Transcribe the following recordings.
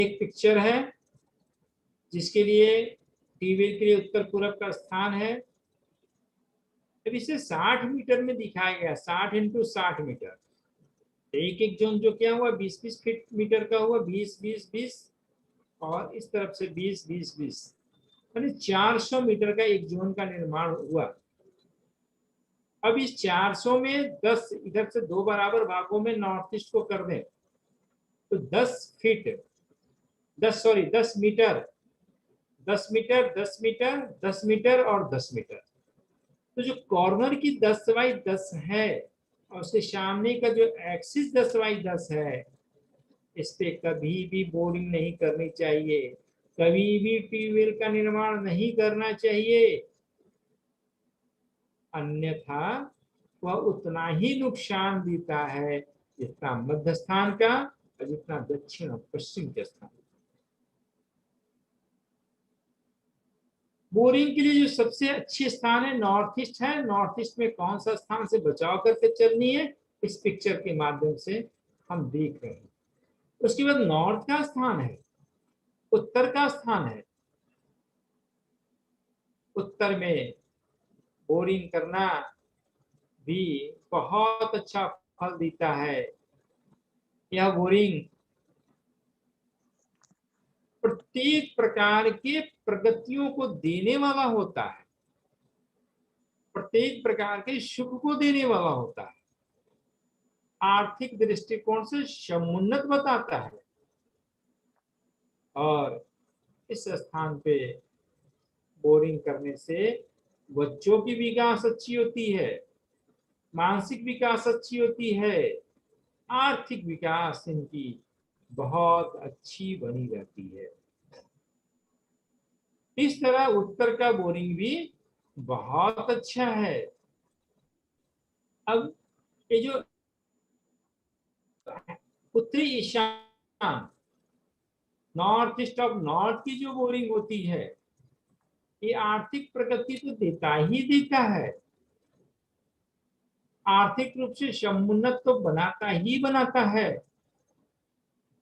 एक पिक्चर है जिसके लिए ट्यूबवेल के लिए उत्तर पूर्व का स्थान है। अब इसे 60 मीटर में दिखाया गया, 60 इंटू 60 मीटर। एक एक जोन जो क्या हुआ 20-20 फीट मीटर का हुआ, 20-20-20, और इस तरफ से 20-20-20, यानी 400 मीटर का एक जोन का निर्माण हुआ। अब इस 400 में 10 इधर से दो बराबर भागों में नॉर्थ ईस्ट को कर दें तो 10 मीटर, 10 मीटर, 10 मीटर, 10 मीटर और 10 मीटर। तो जो कॉर्नर की 10x10 है और उसके सामने का जो एक्सिस 10x10 है, इस पे कभी भी बोरिंग नहीं करनी चाहिए, कभी भी ट्यूबवेल का निर्माण नहीं करना चाहिए, अन्यथा वह उतना ही नुकसान देता है जितना मध्य स्थान का और जितना दक्षिण और पश्चिम के स्थान। बोरिंग के लिए जो सबसे अच्छे स्थान है नॉर्थ ईस्ट है। नॉर्थ ईस्ट में कौन सा स्थान से बचाव करके चलनी है, इस पिक्चर के माध्यम से हम देख रहे हैं। उसके बाद नॉर्थ का स्थान है, उत्तर का स्थान है। उत्तर में बोरिंग करना भी बहुत अच्छा फल देता है। यह बोरिंग प्रत्येक प्रकार के प्रगतियों को देने वाला होता है, प्रत्येक प्रकार के सुख को देने वाला होता है, आर्थिक दृष्टिकोण से समुन्नत बताता है, और इस स्थान पे बोरिंग करने से बच्चों की विकास अच्छी होती है, मानसिक विकास अच्छी होती है, आर्थिक विकास इनकी बहुत अच्छी बनी रहती है। इस तरह उत्तर का बोरिंग भी बहुत अच्छा है। अब ये जो उत्तरी ईशान, नॉर्थ ईस्ट ऑफ नॉर्थ की जो बोरिंग होती है, ये आर्थिक प्रगति तो देता ही देता है, आर्थिक रूप से समुन्नत तो बनाता ही बनाता है,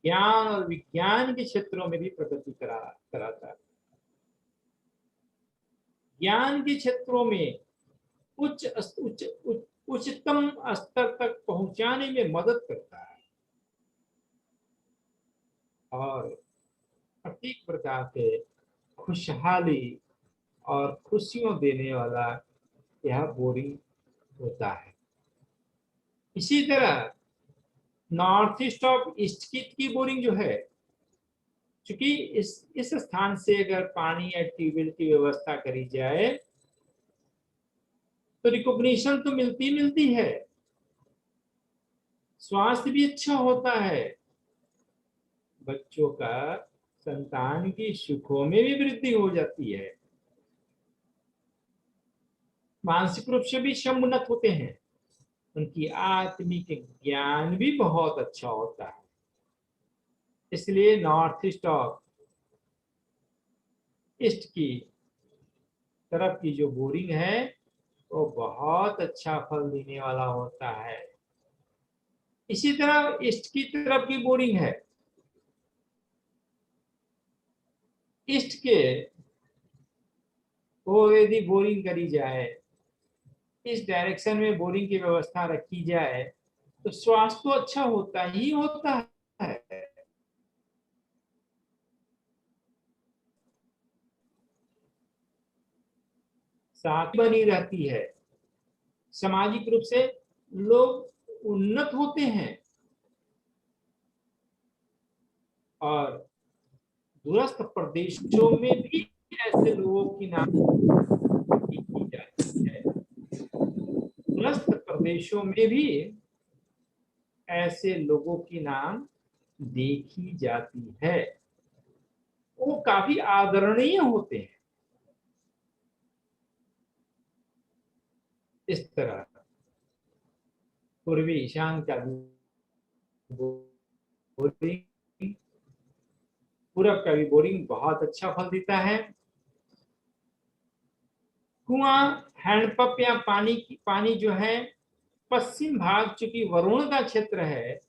ज्ञान और विज्ञान के क्षेत्रों में भी प्रगति कराता है। ज्ञान के क्षेत्रों में उच्चतम स्तर तक पहुंचाने में मदद करता है, और प्रत्येक प्रकार के खुशहाली और खुशियों देने वाला यह बोरिंग होता है। इसी तरह नॉर्थ ईस्ट ऑफ ईस्ट की बोरिंग जो है, चूंकि इस स्थान से अगर पानी या ट्यूबवेल की व्यवस्था करी जाए तो रिकॉग्निशन तो मिलती है, स्वास्थ्य भी अच्छा होता है, बच्चों का संतान की सुखों में भी वृद्धि हो जाती है, मानसिक रूप से भी समुन्नत होते हैं, उनकी आत्मिक ज्ञान भी बहुत अच्छा होता है। इसलिए नॉर्थ ईस्ट ऑफ ईस्ट की तरफ की जो बोरिंग है वो बहुत अच्छा फल देने वाला होता है। इसी तरह ईस्ट की तरफ की बोरिंग है, ईस्ट के वो यदि बोरिंग करी जाए, इस डायरेक्शन में बोरिंग की व्यवस्था रखी जाए तो स्वास्थ्य तो अच्छा होता ही होता है, साथ बनी रहती है, सामाजिक रूप से लोग उन्नत होते हैं, और दूरस्थ प्रदेशों में भी ऐसे लोगों की नामकरण की जाती है। दूरस्थ प्रदेशों में भी ऐसे लोगों की नाम देखी जाती है, वो काफी आदरणीय होते हैं। इस तरह पूर्वी ईशान का बोरिंग, पूरब का भी बोरिंग बहुत अच्छा फल देता है। कुआं, हैंडपंप या पानी जो है, पश्चिम भाग चूंकि वरुण का क्षेत्र है,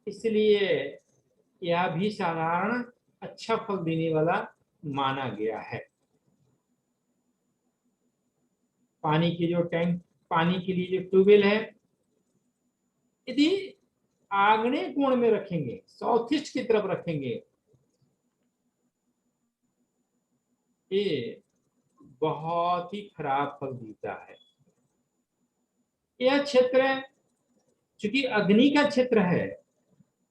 इसलिए यह भी साधारण अच्छा फल देने वाला माना गया है। पानी के जो टैंक, पानी के लिए जो ट्यूबवेल है, यदि आग्नेय कोण में रखेंगे, साउथ ईस्ट की तरफ रखेंगे, ये बहुत ही खराब फल देता है। यह क्षेत्र चूंकि अग्नि का क्षेत्र है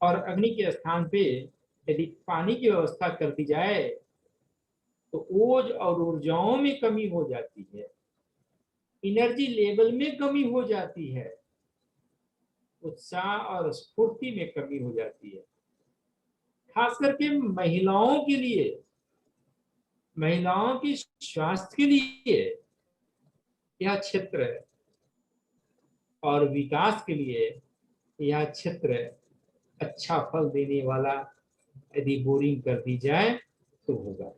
और अग्नि के स्थान पे यदि पानी की व्यवस्था कर दी जाए तो ओज और ऊर्जाओं में कमी हो जाती है, एनर्जी लेवल में कमी हो जाती है, उत्साह और स्फूर्ति में कमी हो जाती है। खास करके महिलाओं के लिए, महिलाओं की स्वास्थ्य के लिए यह क्षेत्र है, और विकास के लिए यह क्षेत्र अच्छा फल देने वाला यदि बोरिंग कर दी जाए तो होगा।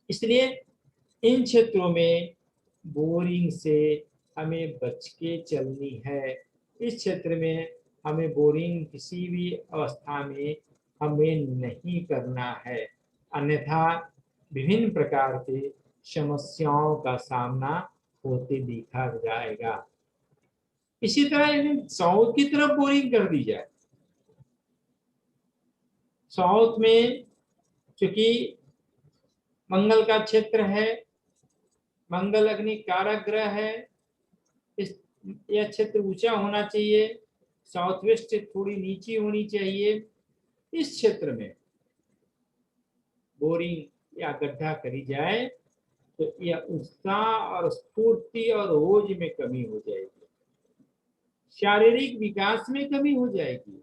इसलिए इन क्षेत्रों में बोरिंग से हमें बच के चलनी है। इस क्षेत्र में हमें बोरिंग किसी भी अवस्था में हमें नहीं करना है, अन्यथा विभिन्न प्रकार के समस्याओं का सामना होते दिखा जाएगा। इसी तरह साउथ की तरफ बोरिंग कर दी जाए, साउथ में चूंकि मंगल का क्षेत्र है, मंगल अग्नि कारक ग्रह है, इस यह क्षेत्र ऊंचा होना चाहिए, साउथ वेस्ट से थोड़ी नीची होनी चाहिए। इस क्षेत्र में बोरिंग या गड्ढा करी जाए तो यह उत्साह और स्फूर्ति और ओज में कमी हो जाएगी, शारीरिक विकास में कमी हो जाएगी,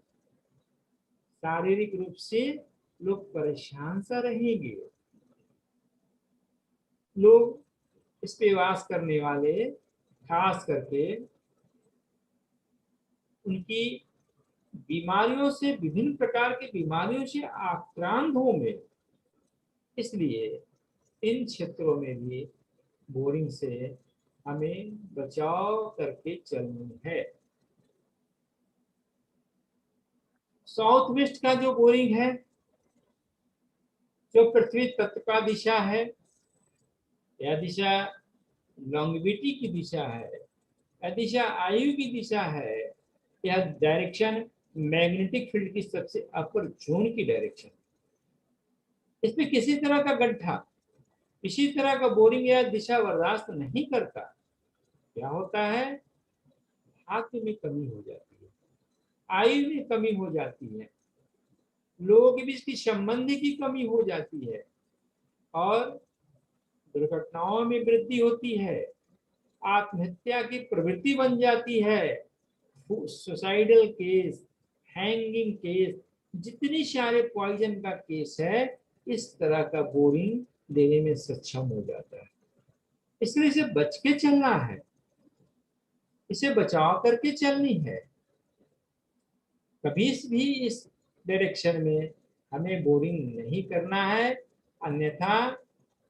शारीरिक रूप से लोग परेशान सा रहेंगे। लोग इस पे वास करने वाले खास करके उनकी बीमारियों से, विभिन्न प्रकार की बीमारियों से आक्रांत होंगे। इसलिए इन क्षेत्रों में भी बोरिंग से हमें बचाव करके चलनी है। साउथ वेस्ट का जो बोरिंग है, जो पृथ्वी तत्व का दिशा है, यह दिशा लॉन्गेविटी की दिशा है, यह दिशा आयु की दिशा है, यह डायरेक्शन मैग्नेटिक फील्ड की सबसे अपर जोन की डायरेक्शन। इसमें किसी तरह का गड्ढा, किसी तरह का बोरिंग या दिशा बर्दाश्त नहीं करता। क्या होता है, भाग्य में कमी हो जाती है, आयु में कमी हो जाती है, लोगों के बीच की संबंध की कमी हो जाती है, और दुर्घटनाओं में वृद्धि होती है, आत्महत्या की प्रवृत्ति बन जाती है, सुसाइडल केस, हैंगिंग केस, जितनी सारे पॉइजन का केस है, इस तरह का बोरिंग देने में सक्षम हो जाता है। इसलिए इसे बच के चलना है, इसे बचाव करके चलनी है। कभी भी इस डायरेक्शन में हमें बोरिंग नहीं करना है, अन्यथा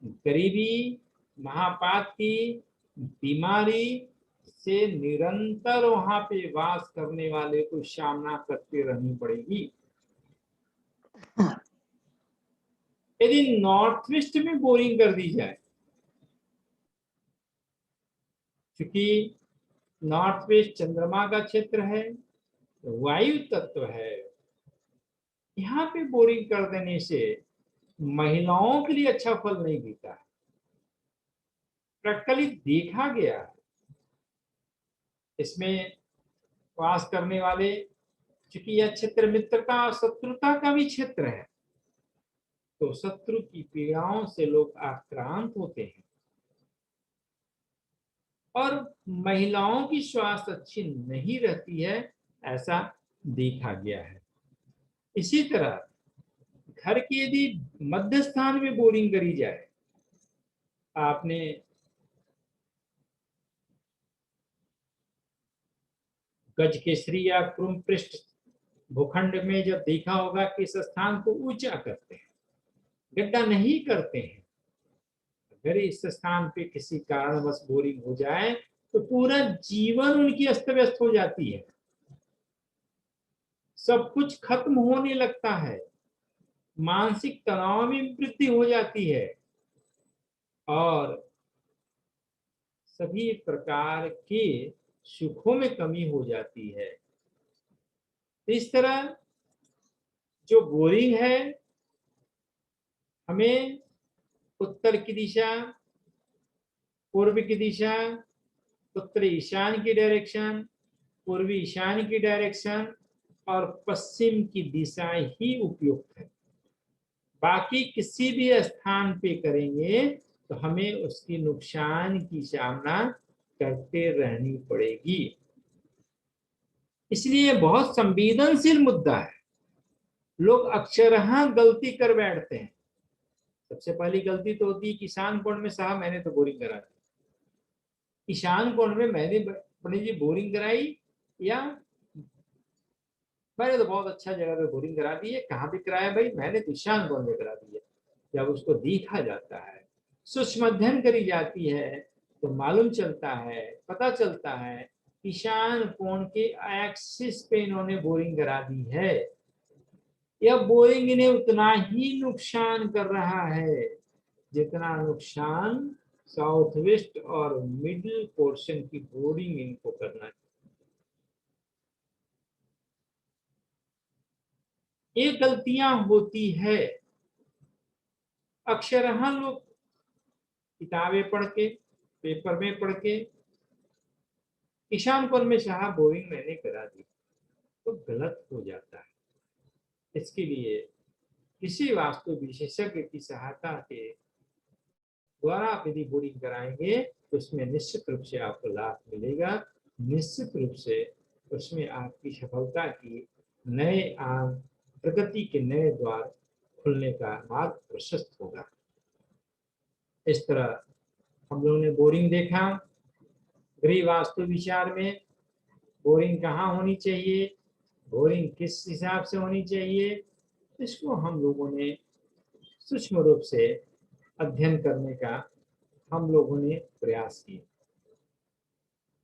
गरीबी, महापाती, बीमारी से निरंतर वहां पे वास करने वाले को सामना करते रहनी पड़ेगी। यदि नॉर्थ वेस्ट में बोरिंग कर दी जाए, क्योंकि नॉर्थ वेस्ट चंद्रमा का क्षेत्र है, वायु तत्व है, यहाँ पे बोरिंग कर देने से महिलाओं के लिए अच्छा फल नहीं देता है, प्रैक्टिकली देखा गया है। इसमें वास करने वाले, चूंकि यह क्षेत्र मित्रता और शत्रुता का भी क्षेत्र है, तो शत्रु की पीड़ाओं से लोग आक्रांत होते हैं, और महिलाओं की स्वास्थ्य अच्छी नहीं रहती है, ऐसा देखा गया है। इसी तरह घर की यदि मध्य स्थान में बोरिंग करी जाए, आपने गजकेसरी या क्रुम पृष्ठ भूखंड में जब देखा होगा कि इस स्थान को ऊंचा करते हैं, गड्ढा नहीं करते हैं, अगर इस स्थान पे किसी कारणवश बोरिंग हो जाए तो पूरा जीवन उनकी अस्त व्यस्त हो जाती है, सब कुछ खत्म होने लगता है, मानसिक तनाव में वृद्धि हो जाती है और सभी प्रकार के सुखों में कमी हो जाती है। इस तरह जो बोरिंग है, हमें उत्तर की दिशा, पूर्व की दिशा, उत्तर ईशान की डायरेक्शन, पूर्वी ईशान की डायरेक्शन और पश्चिम की दिशा ही उपयुक्त है। बाकी किसी भी स्थान पे करेंगे तो हमें उसकी नुकसान की सामना करते रहनी पड़ेगी। इसलिए बहुत संवेदनशील मुद्दा है। लोग अक्सरहा गलती कर बैठते हैं। सबसे पहली गलती तो होती है किसान कोण में, साहब मैंने तो बोरिंग करा दी। ईशान कोण में मैंने पंडित जी बोरिंग कराई, या मैंने तो बहुत अच्छा जगह पे बोरिंग करा दी है। कहाँ पे कराया भाई? मैंने तो ईशान कोण में करा दी है। जब उसको देखा जाता है, सूक्ष्म अध्ययन करी जाती है, तो मालूम चलता है, पता चलता है ईशान कोण के एक्सिस पे इन्होंने बोरिंग करा दी है। यह बोरिंग इन्हें उतना ही नुकसान कर रहा है जितना नुकसान साउथ वेस्ट और मिडिल पोर्शन की बोरिंग इनको करना है। ये गलतियां होती है। अक्सरहा लोग किताबें पढ़ के, पेपर में पढ़ के ईशान कोण में साहब बोरिंग मैंने करा दी, तो गलत हो जाता है। इसके लिए किसी वास्तु विशेषज्ञ की सहायता के द्वारा आप यदि बोरिंग कराएंगे तो उसमें निश्चित रूप से आपको लाभ मिलेगा। निश्चित रूप से उसमें आपकी सफलता की नए प्रगति के नए द्वार खुलने का मार्ग प्रशस्त होगा। इस तरह हम लोगों ने बोरिंग देखा। गृह वास्तु विचार में बोरिंग कहाँ होनी चाहिए, बोरिंग किस हिसाब से होनी चाहिए, इसको हम लोगों ने सूक्ष्म रूप से अध्ययन करने का हम लोगों ने प्रयास किया।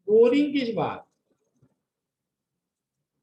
बोरिंग की बात